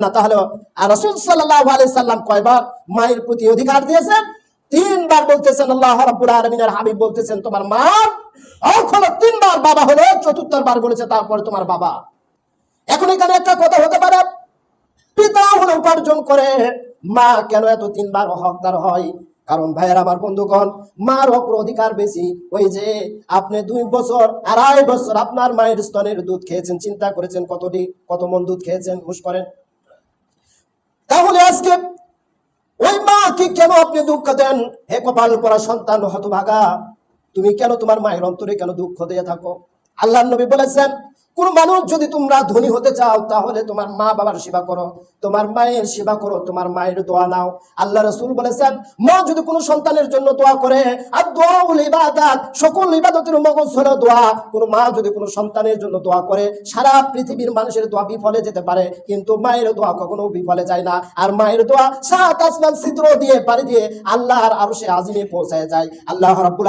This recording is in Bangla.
না। তাহলে রাসূল সাল্লাল্লাহু আলাইহি সাল্লাম কয়বার মায়ের প্রতি অধিকার দিয়েছেন? 3 বার বলতেছেন। আল্লাহ রাব্বুল আলামিনের হাবিব বলতেছেন তোমার মা হক হলো 3 বার, বাবা হলো 4th বার বলেছে তারপরে তোমার বাবা। এখন এখানে একটা কথা হতে পারে, পিতা হলো উপার্জন করে, মা কেন এত 3 বার হকদার হয়? কারণ ভাইয়ের আমার বন্ধুগণ, মার হক অধিকার বেশি। ওই যে আপনি 2 বছর 2.5 বছর আপনার মায়ের স্তনের দুধ খেয়েছেন, চিন্তা করেছেন কত মন দুধ খেয়েছেন? হুশ করেন। তাহলে আজকে ওই মাকে কেন আপনি দুঃখ দেন? হে কপাল পরা সন্তান হতভাগা, তুমি কেন তোমার মায়ের অন্তরে কেন দুঃখ দিয়ে থাকো? আল্লাহর নবী বলেছেন, কোন মানুষ যদি তোমরা ধনী হতে চাও তাহলে তোমার মা বাবার সেবা করো, তোমার মায়ের সেবা করো, তোমার মায়ের দোয়া নাও। আল্লাহ রাসূল বলেছেন, মা যদি কোনো সন্তানের জন্য দোয়া করে, আর দোয়াউল ইবাদাত, সকল ইবাদতের মগজ হলো দোয়া। কোন মা যদি কোনো সন্তানের জন্য দোয়া করে, সারা পৃথিবীর মানুষের দোয়া বিফলে যেতে পারে, কিন্তু মায়ের দোয়া কখনো বিফলে যায় না। আর মায়ের দোয়া 7 আসমান ছিদ্র দিয়ে পাড়ি দিয়ে আল্লাহর আরশে আজিমে পৌঁছায় যায়। আল্লাহ রাব্বুল